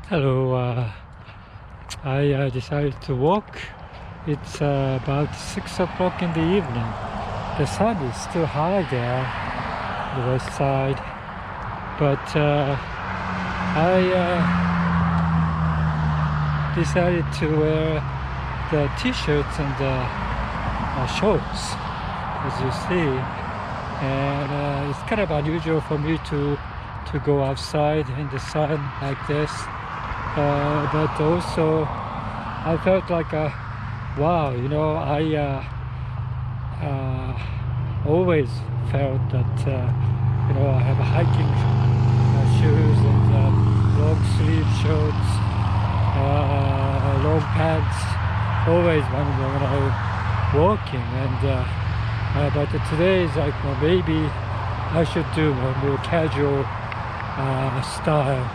Hello, I decided to walk. It's about 6 o'clock in the evening. The sun is still high there, the west side, but I decided to wear the t-shirts and the shorts, as you see, and it's kind of unusual for me to go outside in the sun like this. But also I felt like wow, I always felt that I have hiking shoes and long sleeve shorts, long pants, always when I'm walking, and but today is like, well, maybe I should do a more casual style.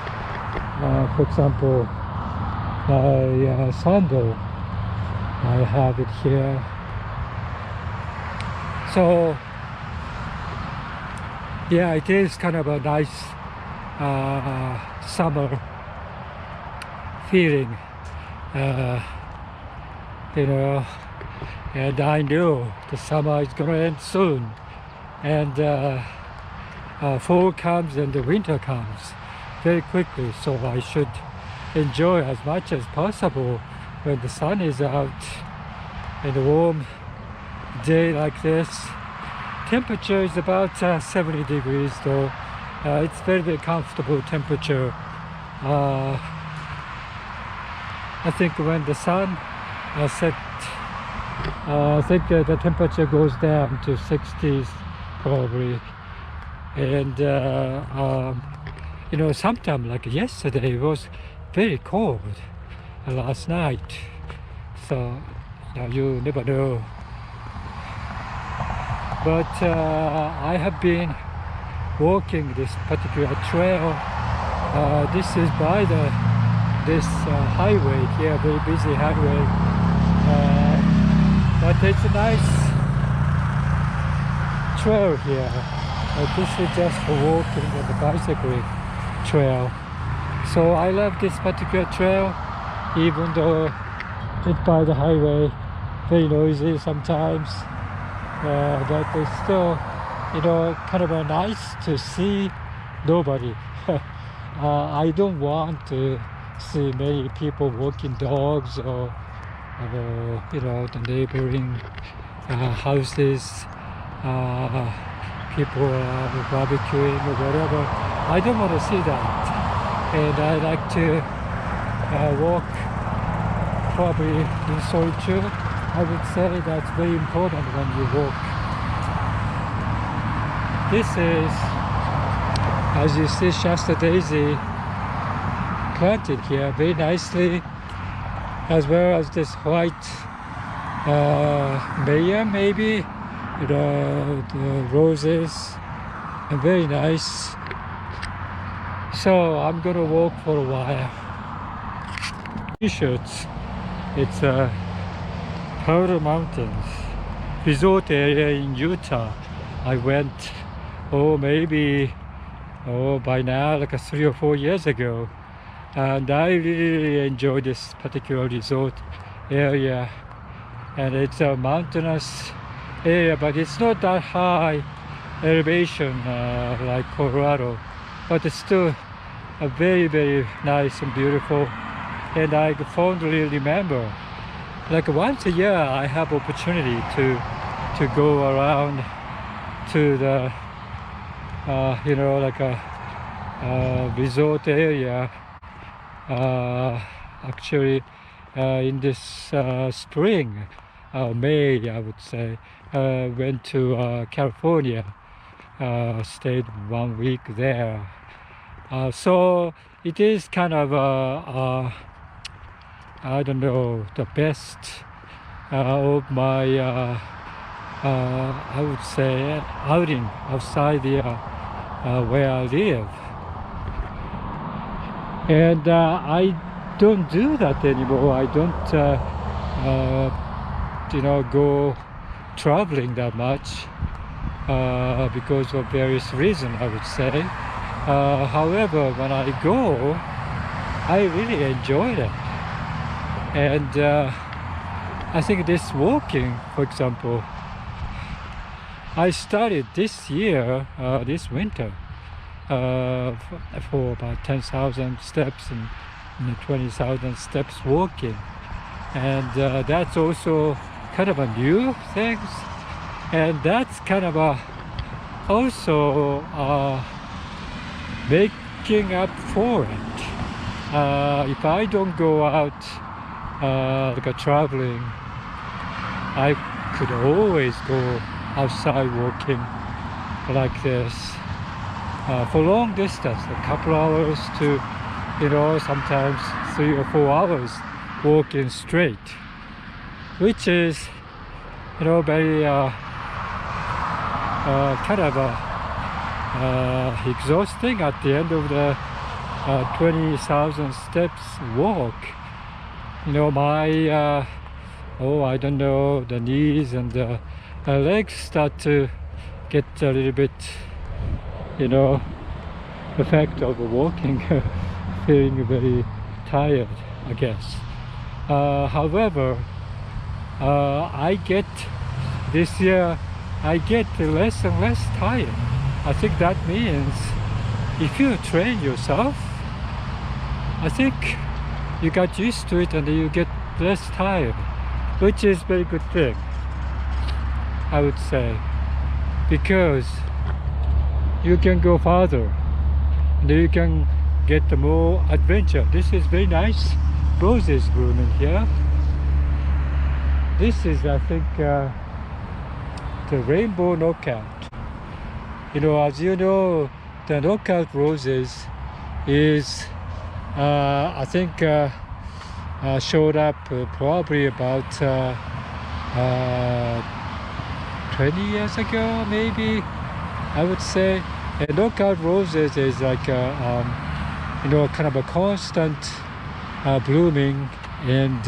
For example, my sandal, I have it here. So yeah, it is kind of a nice summer feeling, and I know the summer is gonna end soon, and fall comes and the winter comes very quickly, so I should enjoy as much as possible when the sun is out in a warm day like this. Temperature is about 70 degrees though. It's very, very comfortable temperature. I think when the sun sets, I think the temperature goes down to 60s probably, and sometime like yesterday it was very cold last night, so you never know. But I have been walking this particular trail. This is by this highway here, very busy highway, but it's a nice trail here. This is just for walking and the bicycling trail. So I love this particular trail, even though it's by the highway, very noisy sometimes, but it's still, kind of nice to see nobody. I don't want to see many people walking dogs or the neighboring houses, people barbecuing or whatever. I don't want to see that, and I like to walk probably in solitude. I would say that's very important when you walk. This is, as you see, Shasta daisy planted here very nicely, as well as this white mayor, maybe, the roses, and very nice. So I'm gonna walk for a while. T-shirts. It's Powder Mountains resort area in Utah. I went, maybe by now like 3 or 4 years ago, and I really enjoy this particular resort area. And it's a mountainous area, but it's not that high elevation like Colorado, but it's still a very, very nice and beautiful. And I fondly remember, like once a year I have opportunity to go around to the like a resort area. Actually in this spring, May I would say, went to California, stayed 1 week there. So it is kind of I don't know, the best of my I would say outing outside the where I live. And I don't do that anymore. I don't go traveling that much because of various reasons, I would say. However, when I go, I really enjoyed it. And I think this walking, for example, I started this year, this winter, for about 10,000 steps and 20,000 steps walking. And that's also kind of a new thing. And that's kind of also making up for it. If I don't go out like traveling, I could always go outside walking like this for long distance, a couple hours to, sometimes 3 or 4 hours walking straight, which is, very kind of exhausting at the end of the 20,000 steps walk. My I don't know, the knees and the legs start to get a little bit, effect of walking, feeling very tired, I guess. However, this year I get less and less tired. I think that means if you train yourself, I think you got used to it and you get less tired, which is a very good thing, I would say, because you can go farther and you can get more adventure. This is very nice roses blooming here. This is, I think, the rainbow knockout. As you know, the knockout roses is I think showed up probably about 20 years ago, maybe, I would say. And knockout roses is like kind of a constant blooming and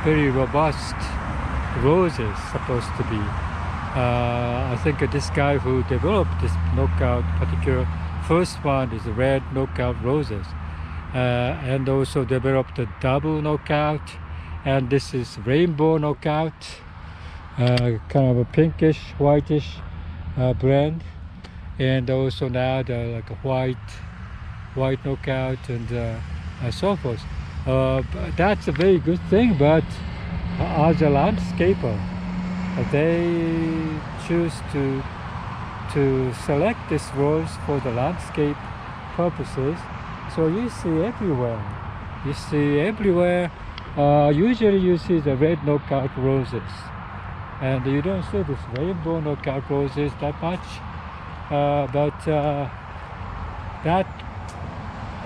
very robust roses supposed to be. I think this guy who developed this knockout particular first one is red knockout roses, and also developed a double knockout, and this is rainbow knockout, kind of a pinkish whitish blend, and also now the like a white knockout and so forth. That's a very good thing, but as a landscaper, they choose to select this rose for the landscape purposes. So you see everywhere. Usually you see the red knockout roses, and you don't see this rainbow knockout roses that much. But that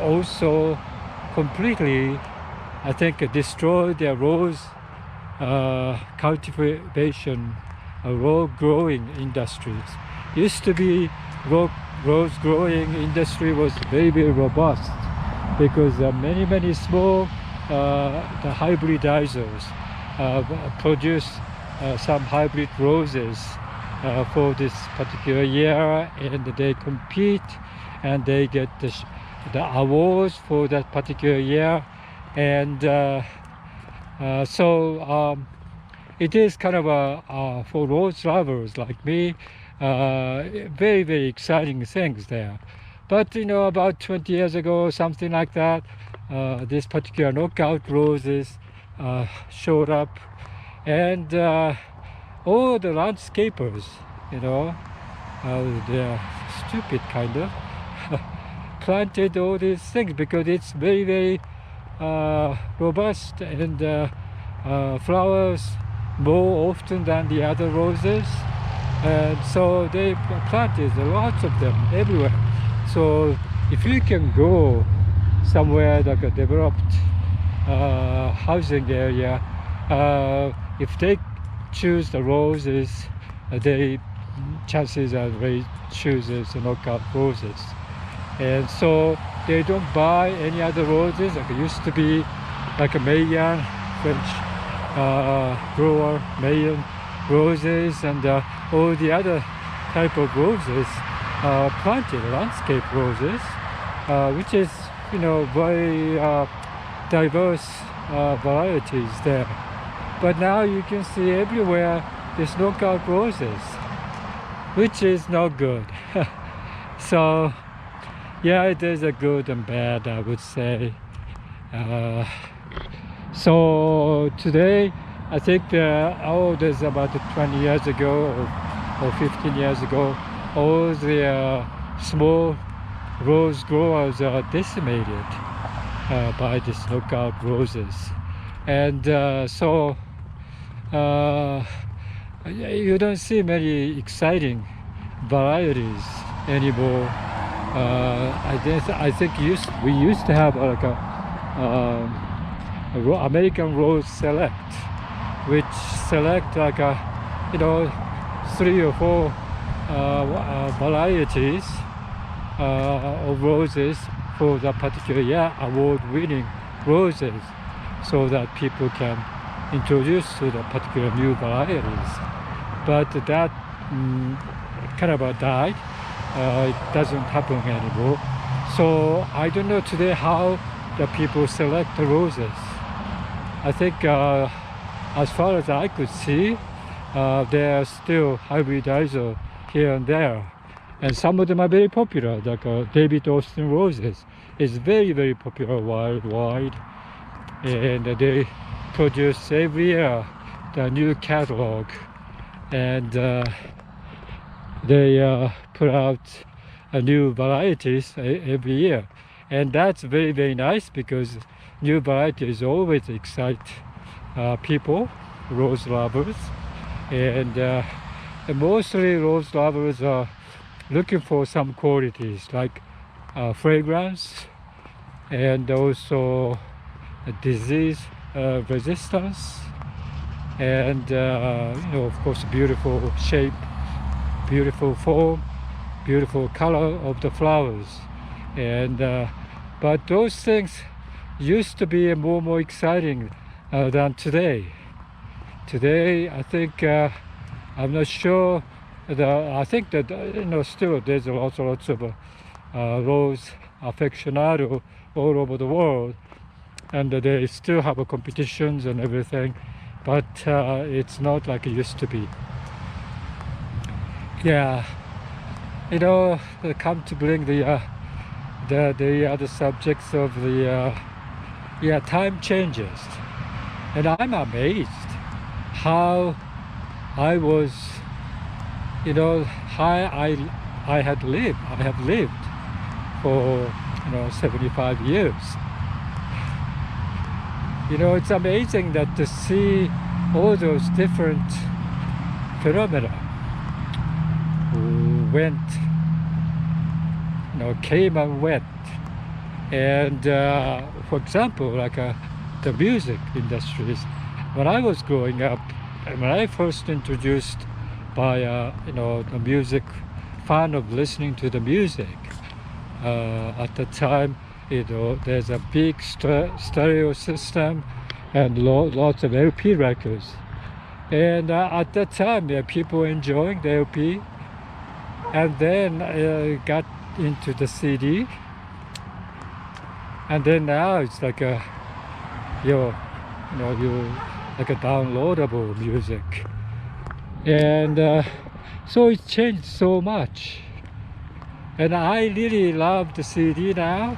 also completely, I think, destroyed their rose cultivation, rose growing industries. Used to be rose growing industry was very, very robust because many small the hybridizers produce some hybrid roses for this particular year, and they compete and they get the awards for that particular year. And so it is kind of a for rose lovers like me, very, very exciting things there. But about 20 years ago, something like that, this particular knockout roses showed up, and all the landscapers, they're stupid kind of planted all these things because it's very, very robust and flowers more often than the other roses, and so they planted lots of them everywhere. So if you can go somewhere like a developed housing area, if they choose the roses, chances are they chooses the knockout roses. And so they don't buy any other roses. Like it used to be like a Mayan, French grower, Mayan roses, and all the other type of roses. planted landscape roses, which is, very diverse varieties there. But now you can see everywhere there's knockout roses, which is not good. So yeah, it is a good and bad, I would say. So today, I think there's about 20 years ago or 15 years ago, all the small rose growers are decimated by these knockout roses. And so you don't see many exciting varieties anymore. I think we used to have like a American Rose Select, which select like a 3 or 4 varieties of roses for that particular year, award-winning roses, so that people can introduce to the particular new varieties. But that kind of died. It doesn't happen anymore. So I don't know today how the people select the roses. I think as far as I could see, there are still hybridizer here and there. And some of them are very popular, like David Austin roses is very, very popular worldwide. And they produce every year the new catalog. And they put out new varieties every year. And that's very, very nice, because new varieties always excite people, rose lovers. And mostly rose lovers are looking for some qualities like fragrance, and also disease resistance, and of course beautiful shape, beautiful form, beautiful color of the flowers. And but those things used to be more exciting than today. Today, I think I'm not sure. I think that still there's lots of rose aficionado all over the world, and they still have competitions and everything, but it's not like it used to be. Yeah, come to bring the other subjects of the time changes, and I'm amazed how I was, how I have lived for 75 years. It's amazing that to see all those different phenomena came and went. And for example, like the music industries, when I was growing up, when I first introduced by the music fan of listening to the music, at the time there's a big stereo system and lots of LP records, and at that time there are people enjoying the LP, and then got into the CD, and then now it's like a like a downloadable music. And so it's changed so much, and I really love the CD now.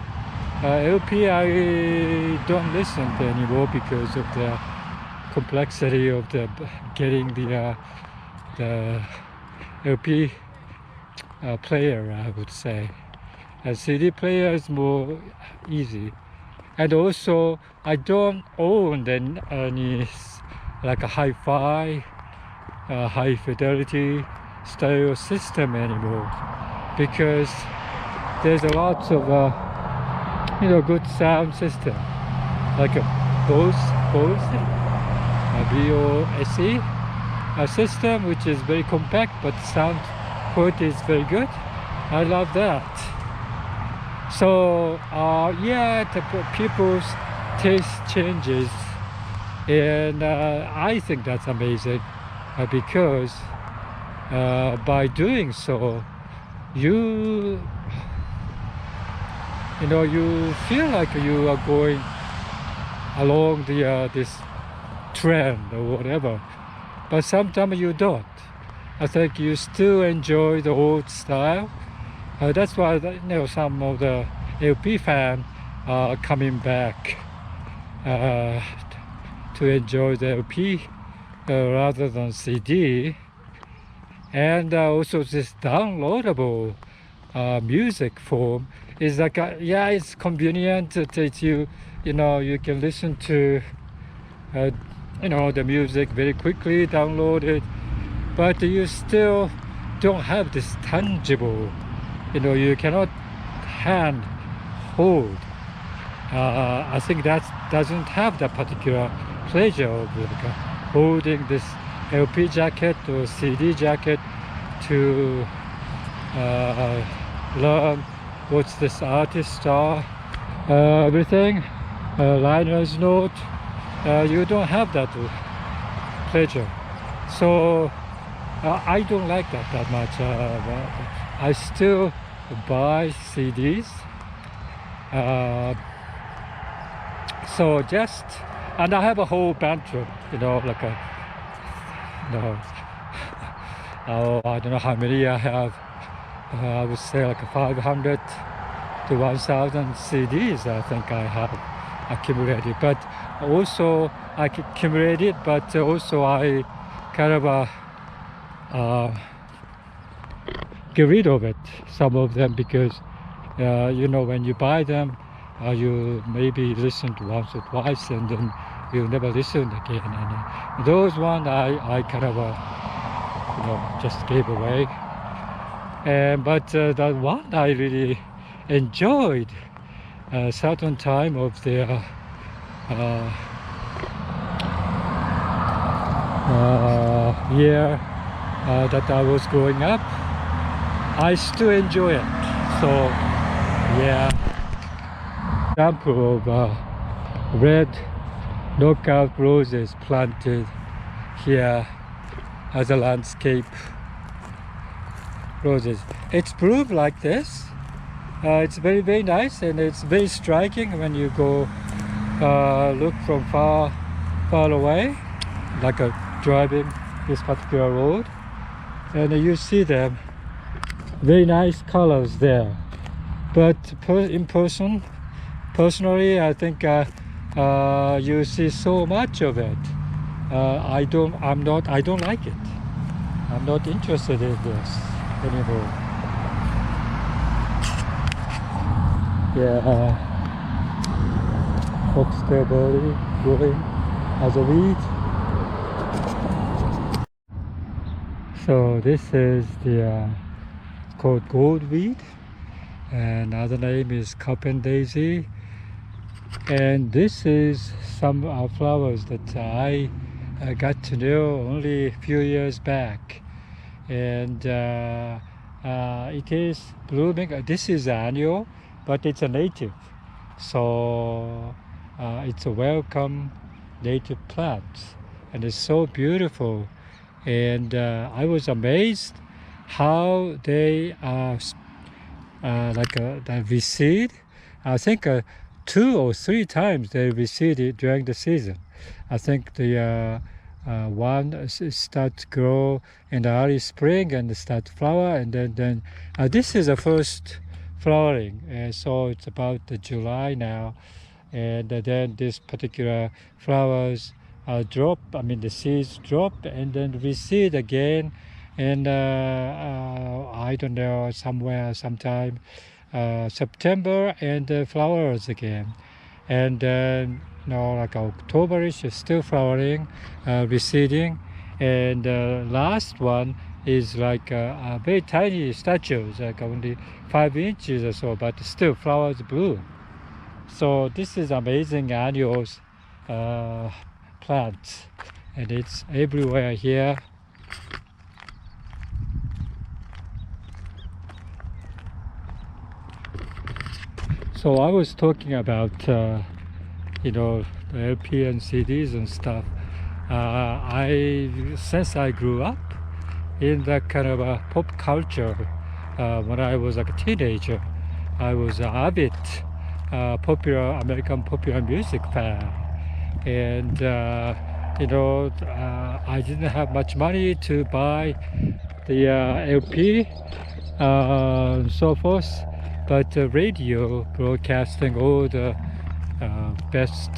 LP I don't listen to anymore because of the complexity of getting the LP player, I would say. A CD player is more easy, and also I don't own any like a hi-fi, high fidelity stereo system anymore, because there's a lot of good sound system, like a Bose BOSE system, which is very compact but sound quality is very good. I love that. So yeah, the people's taste changes, and I think that's amazing, because by doing so you you feel like you are going along the this trend or whatever, but sometimes you don't. I think you still enjoy the old style. That's why some of the LP fans are coming back to enjoy the LP rather than CD. And also this downloadable music form is like yeah, it's convenient that you can listen to the music very quickly, download it, but you still don't have this tangible, you cannot hand hold. I think that doesn't have that particular pleasure of holding this LP jacket or CD jacket to learn what this artist are, everything, liner's note. You don't have that pleasure, so I don't like that much. I still buy CDs. So and I have a whole bedroom, like I don't know how many I have. I would say like 500 to 1,000 CDs I think I have accumulated, but also I accumulated, but also I kind of get rid of it, some of them, because when you buy them, you maybe listen to once or twice and then you never listen again, and those ones I kind of just gave away. But the one I really enjoyed a certain time of the year that I was growing up, I still enjoy it. So yeah, example of red knockout roses planted here as a landscape roses. It's bloomed like this. It's very, very nice, and it's very striking when you go look from far away, like driving this particular road, and you see them, very nice colors there. But in person, personally, I think you see so much of it. I don't like it. I'm not interested in this anymore. Yeah, foxtail berry growing as a weed. So this is the called goldweed, and another name is carpet daisy. And this is some flowers that I got to know only a few years back, and it is blooming. This is annual, but it's a native, so it's a welcome native plant, and it's so beautiful. And I was amazed how they they reseed. I think 2 or 3 times they reseeded during the season. I think the one start to grow in the early spring and start to flower, and then this is the first flowering, so it's about July now, and then this particular flowers drop, the seeds drop and then reseed again, and I don't know, sometime September, and flowers again, and then like Octoberish is still flowering, receding, and last one is like very tiny statues, like only 5 inches or so, but still flowers bloom. So this is amazing annuals plant, and it's everywhere here. So I was talking about the LP and CDs and stuff. Since I grew up in that kind of a pop culture, when I was like a teenager. I was an avid popular American popular music fan, and I didn't have much money to buy the LP, so forth, but the radio broadcasting all the best,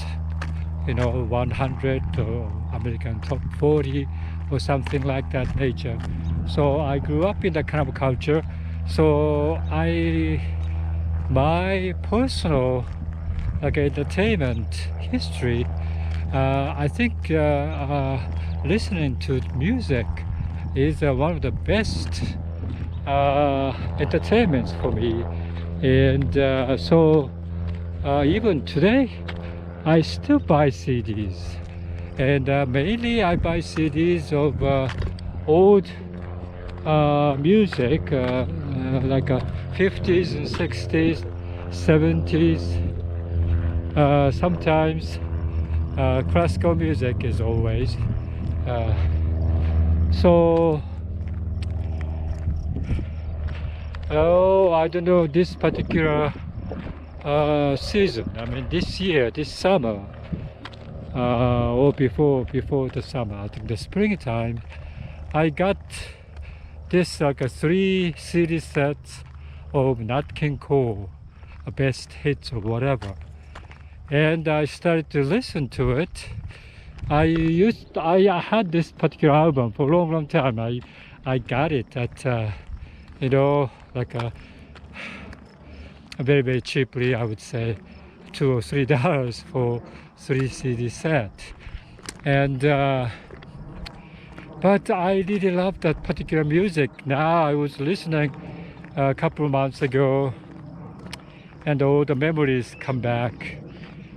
100 or American top 40 or something like that nature. So I grew up in that kind of culture. So my personal like entertainment history, I think listening to music is one of the best entertainments for me. And even today, I still buy CDs. And mainly I buy CDs of old music, like 50s and 60s, 70s. Sometimes classical music is always. Uh, so, oh, I don't know this particular season. I mean, this year, this summer, or before the summer, I think the springtime, I got this like a 3 CD sets of Nat King Cole, best hits or whatever, and I started to listen to it. I had this particular album for a long time. I got it at like a very cheaply, I would say $2 or $3 for 3 CD set. And but I really love that particular music. Now I was listening a couple of months ago, and all the memories come back.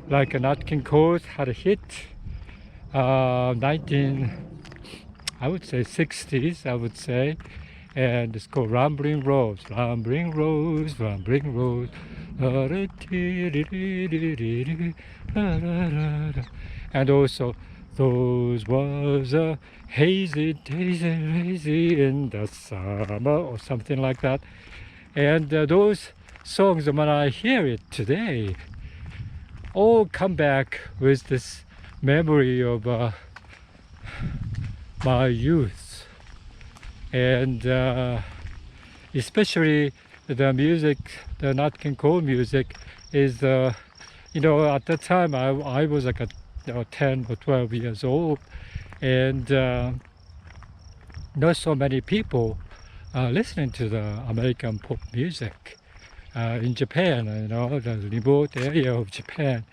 Like Nat King Cole had a hit, 19, I would say 60s, I would say, and it's called Rambling Rose, Rambling Rose, Rambling Rose. And also, those was a hazy, daisy, lazy in the summer, or something like that. And those songs, when I hear it today, all come back with this memory of my youth. And especially the music, the Nat King Cole music is, at that time I was like 10 or 12 years old, and not so many people listening to the American pop music in Japan, the remote area of Japan.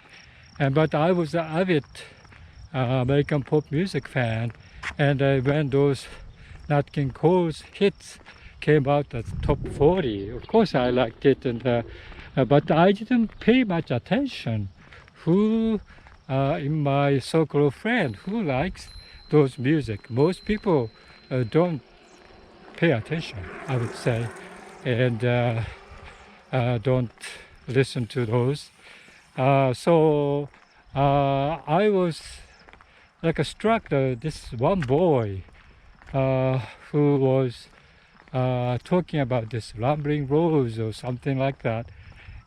But I was an avid American pop music fan, and when those Nat King Cole's hits came out as top 40, of course I liked it, and but I didn't pay much attention who in my circle of friends who likes those music. Most people don't pay attention, I would say, and don't listen to those. So I was like struck this one boy who was talking about this Rambling Rose or something like that.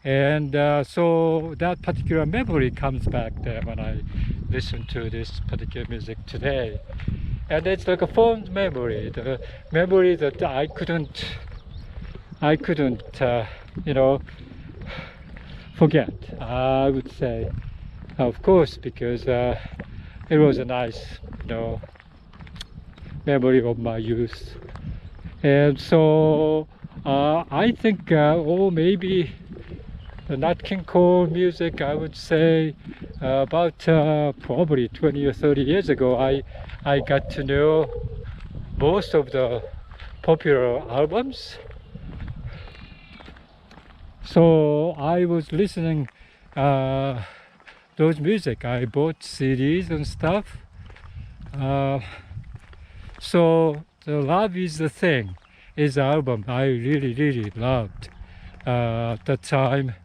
And so that particular memory comes back there when I listen to this particular music today. And it's like a fond memory, the memory that I couldn't, forget, I would say. Of course, because it was a nice, memory of my youth. And so I think, maybe the Nat King Cole music, I would say about probably 20 or 30 years ago, I got to know most of the popular albums. So I was listening those music. I bought CDs and stuff. So the Love Is the Thing is the album I really loved at that time.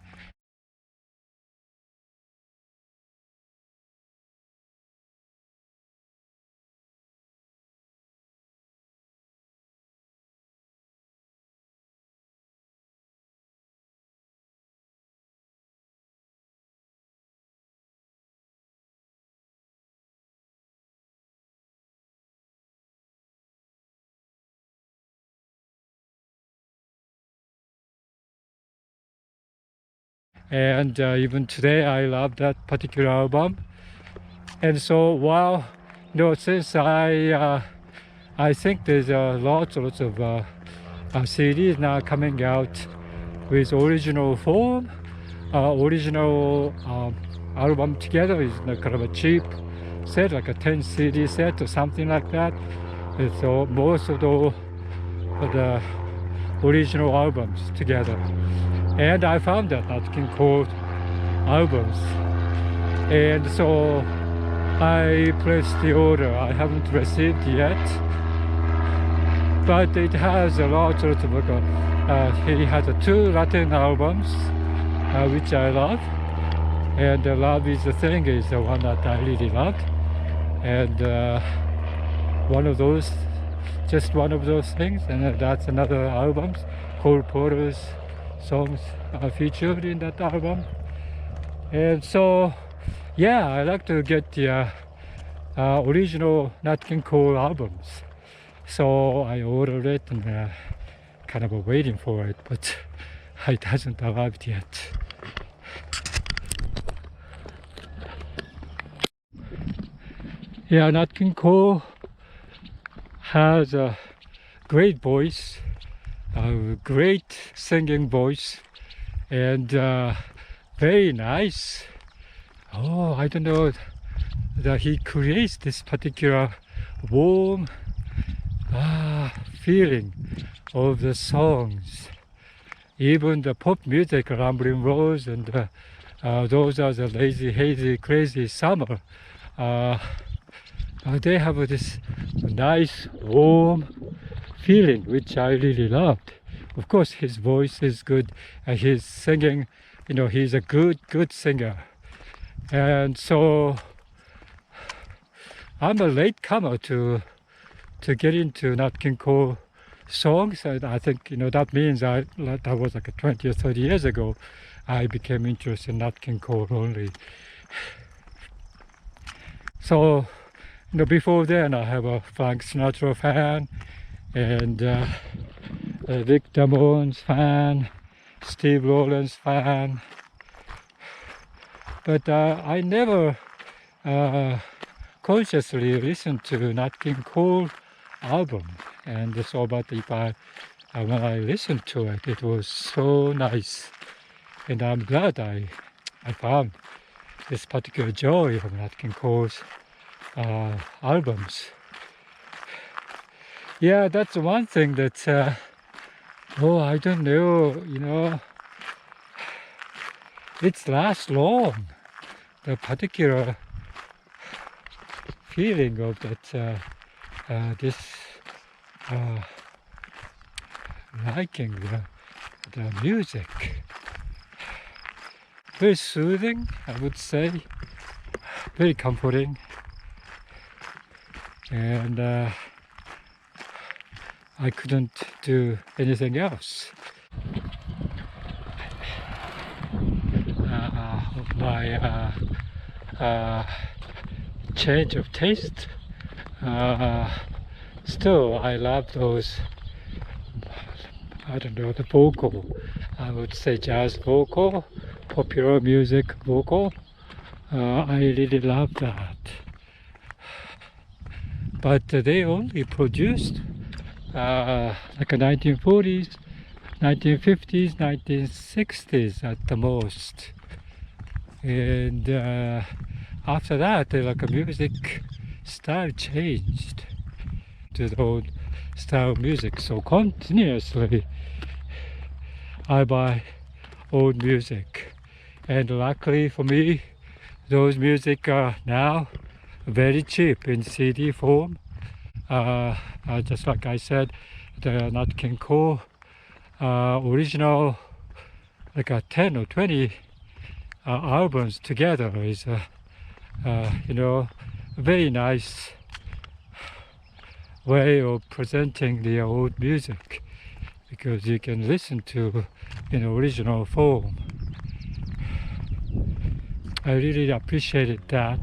and even today I love that particular album. And so while since I think there's lots of CDs now coming out with original form, original album together is kind of a cheap set, like a 10 CD set or something like that. And so most of the original albums together. And I found that Nat King Cole albums. And so I placed the order. I haven't received yet, but it has a lot of he has 2 Latin albums, which I love. And Love Is the Thing is the one that I really loved. And just one of those things. And that's another album. Cole Porter's songs are featured in that album. And so, yeah, I like to get the original Nat King Cole albums. So I ordered it and kind of waiting for it, but it hasn't arrived yet. Yeah, Nat King Cole has a great voice, a great singing voice, and very nice. Oh, I don't know that he creates this particular warm feeling of the songs. Even the pop music, Rambling Rose, and those are the Lazy, Hazy, Crazy Summer. They have this nice, warm feeling, which I really loved. Of course, his voice is good, and his singing, he's a good singer. And so I'm a late comer to get into Nat King Cole songs, and I think that means that was like 20 or 30 years ago I became interested in Nat King Cole only. So before then I have a Frank Sinatra fan, and Vic Damone's fan, Steve Lawrence fan, but I never consciously listened to Nat King Cole album. And so, but when I listened to it, it was so nice, and I'm glad I found this particular joy of Nat King Cole's albums. Yeah, that's one thing that I don't know, it lasts long, the particular feeling of that this liking the music. Very soothing, I would say, very comforting, and I couldn't do anything else. My change of taste. Still, I love those, I don't know, the vocal, I would say jazz vocal, popular music vocal. I really love that. But they only produced like a 1940s, 1950s, 1960s at the most. And after that, like a music style changed to the old style of music. So continuously I buy old music, and luckily for me, those music are now very cheap in CD form. Just like I said, the Nat King Cole original, like a 10 or 20 albums together is very nice way of presenting the old music, because you can listen to in original form. I really appreciated that.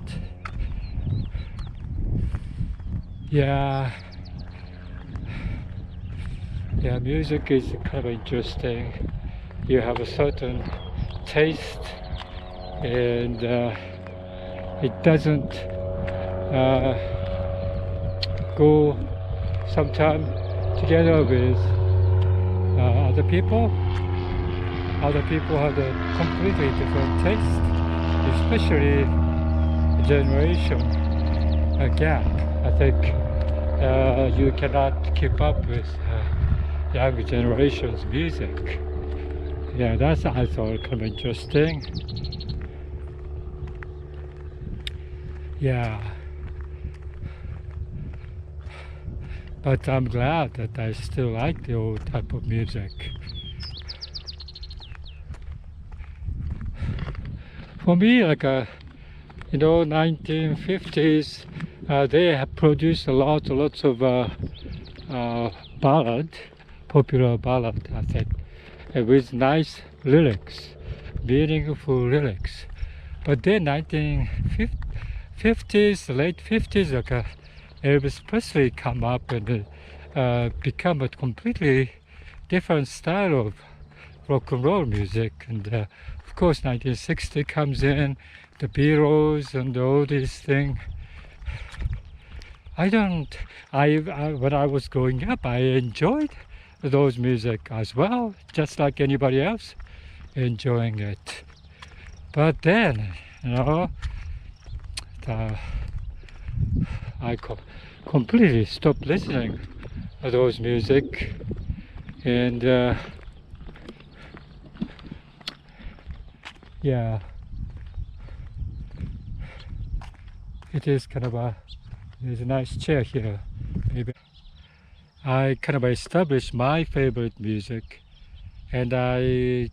Yeah, music is kind of interesting. You have a certain taste, and it doesn't go sometimes together with other people. Other people have a completely different taste, especially generation gap. I think you cannot keep up with young generation's music. Yeah, that's I thought kind of interesting. Yeah, but I'm glad that I still like the old type of music. For me, like 1950s, they have produced lots of ballad, popular ballad, I think, with nice lyrics, meaningful lyrics. But then 1950s, late 50s, like Elvis Presley come up and become a completely different style of rock and roll music. And of course 1960 comes in, the Beatles and all these things. When I was growing up, I enjoyed those music as well, just like anybody else enjoying it. But then, I completely stopped listening to those music, and yeah, it is kind of there's a nice chair here. Maybe I kind of established my favorite music, and I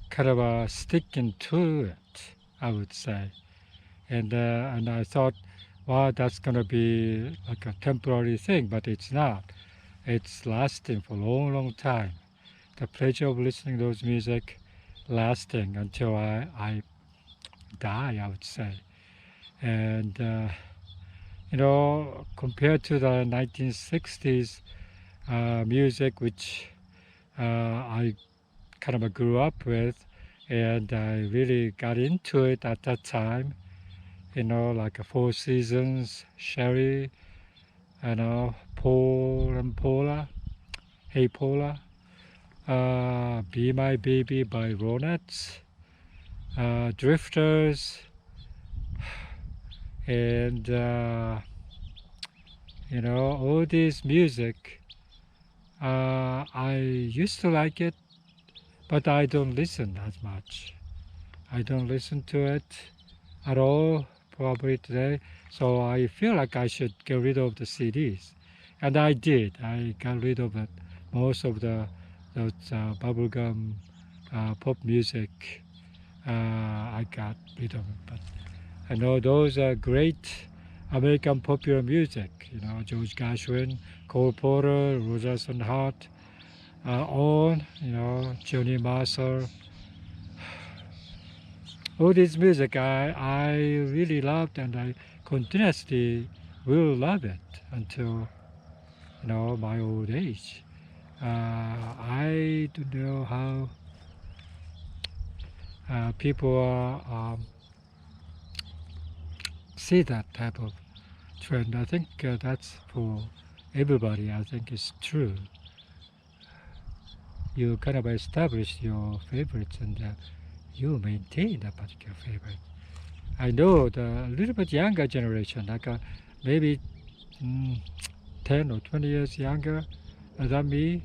kind of sticking to it, I would say. And I thought, wow, that's gonna be like a temporary thing, but it's not. It's lasting for a long time. The pleasure of listening to those music lasting until I die, I would say. And compared to the 1960s music, which I kind of grew up with, and I really got into it at that time, like Four Seasons, Sherry, Paul and Paula, Hey Paula, Be My Baby by Ronettes, Drifters, and all this music. I used to like it, but I don't listen as much. I don't listen to it at all probably today. So I feel like I should get rid of the CDs, and I did. I got rid of it, most of those bubblegum pop music. I got rid of it, but I know those are great American popular music. George Gershwin, Cole Porter, Rogers and Hart, Johnny Marshall. All this music I really loved, and I continuously will love it until my old age. I don't know how people see that type of trend. I think that's for everybody. I think it's true. You kind of establish your favorites, and you maintain that particular favorite. I know the little bit younger generation, like maybe 10 or 20 years younger than me,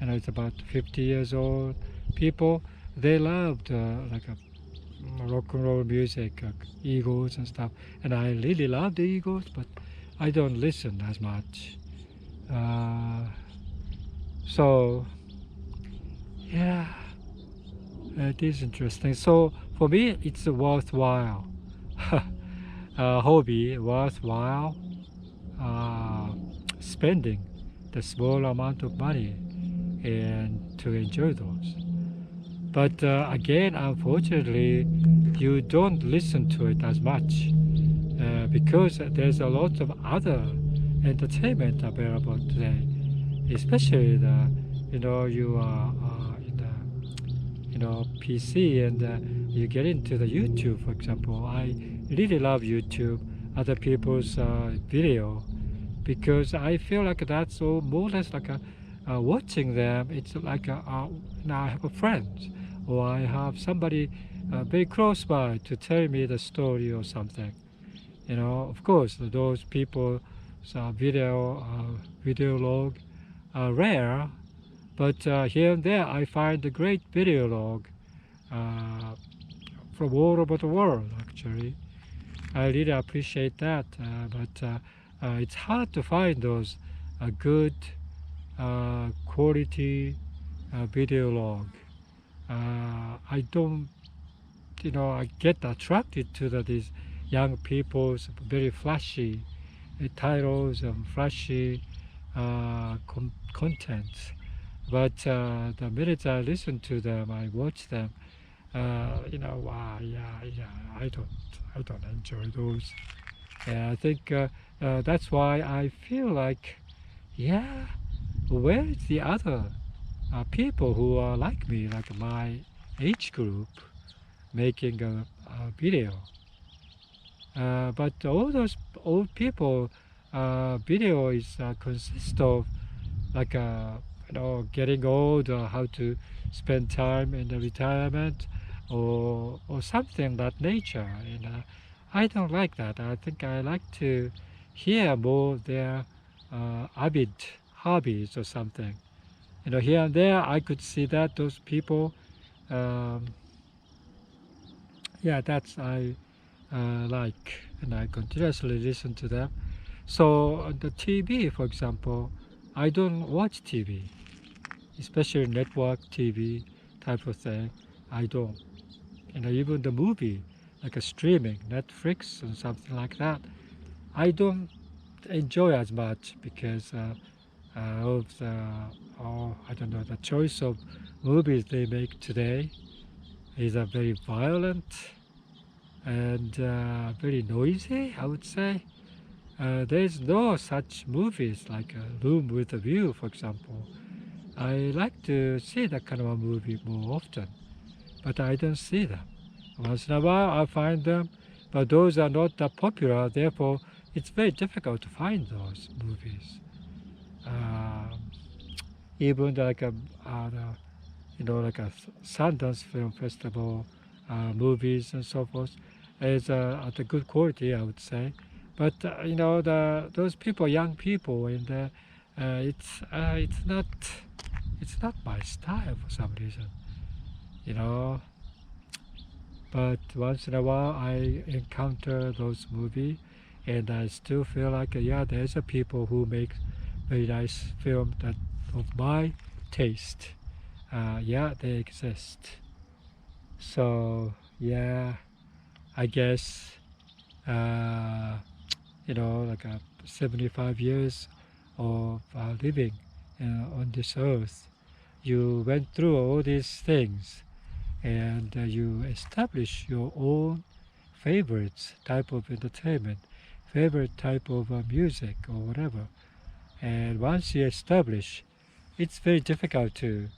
it's about 50 years old people. They loved rock and roll music, Eagles and stuff, and I really love the Eagles, but I don't listen as much. So yeah, it is interesting. So for me, it's a worthwhile hobby, worthwhile spending the small amount of money and to enjoy those. But again, unfortunately, you don't listen to it as much because there's a lot of other entertainment available today, especially you are in PC, and you get into the YouTube, for example. I really love YouTube, other people's video, because I feel like that's all more or less like watching them. It's like now I have a friend, or I have somebody very close by to tell me the story or something. Of course, those people's video log are rare, but here and there I find a great video log uh, from all over the world. Actually, I really appreciate that, but it's hard to find those good quality video log. I don't, I get attracted to these young people's very flashy titles and flashy contents. But the minute I listen to them, I watch them. Yeah, I don't enjoy those. And I think that's why I feel like, yeah, where is the other people who are like me, like my age group, making a video? But all those old people, video is consists of like getting old, or how to spend time in the retirement, or something that nature. And I don't like that. I think I like to hear more their avid hobbies or something. Here and there I could see that those people, um, yeah, that's I like, and I continuously listen to them. So the TV, for example, I don't watch TV, especially network TV type of thing. I don't. Even the movie, like a streaming, Netflix and something like that, I don't enjoy as much because of the, I don't know, the choice of movies they make today is very violent and very noisy, I would say. There's no such movies like a Room with a View, for example. I like to see that kind of a movie more often, but I don't see them. Once in a while I find them, but those are not that popular, therefore it's very difficult to find those movies. Um, Even like like a Sundance Film Festival movies and so forth is at a good quality, I would say. But those people, young people, and it's not my style for some reason, you know. But once in a while, I encounter those movies, and I still feel like yeah, there's a people who make very nice film that of my taste. Yeah, they exist. So yeah, I guess like 75 years of living on this earth, you went through all these things, and you establish your own favorites type of entertainment, favorite type of music or whatever. And once you establish, it's very difficult to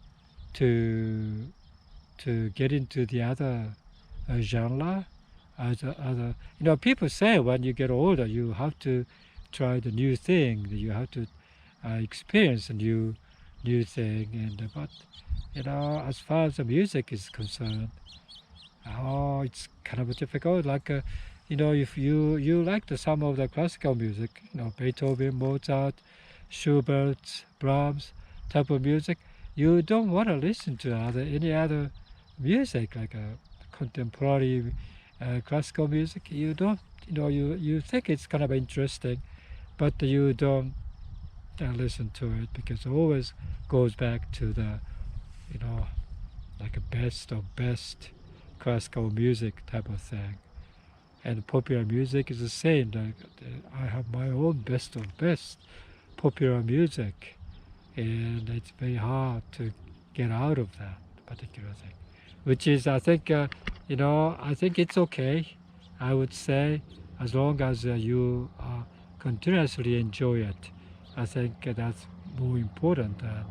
to get into the other genre. Other, people say when you get older, you have to try the new thing. You have to experience a new thing. And but as far as the music is concerned, it's kind of difficult. Like if you like some of the classical music, Beethoven, Mozart, Schubert, Brahms type of music, you don't want to listen to any other music like a contemporary classical music. You don't, you think it's kind of interesting, but you don't listen to it because it always goes back to the, you know, like a best of best classical music type of thing. And popular music is the same. Like, I have my own best of best popular music, and it's very hard to get out of that particular thing. Which is, I think, I think it's okay. I would say, as long as you continuously enjoy it, I think that's more important than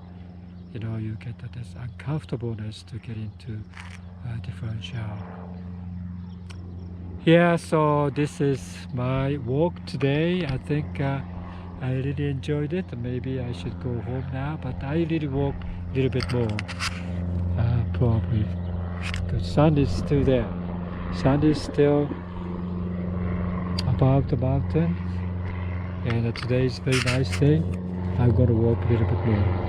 you know, you get this uncomfortableness to get into a different shower. Yeah, so this is my walk today. I think I really enjoyed it. Maybe I should go home now, but I really walk a little bit more, probably. The sun is still there. Sun is still above the mountain, and today is a very nice day. I'm gonna walk a little bit more.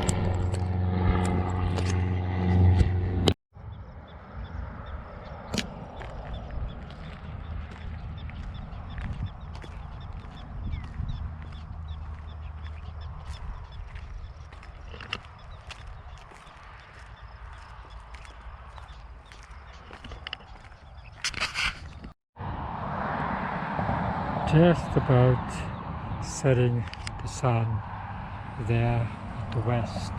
Just about setting the sun there at the west.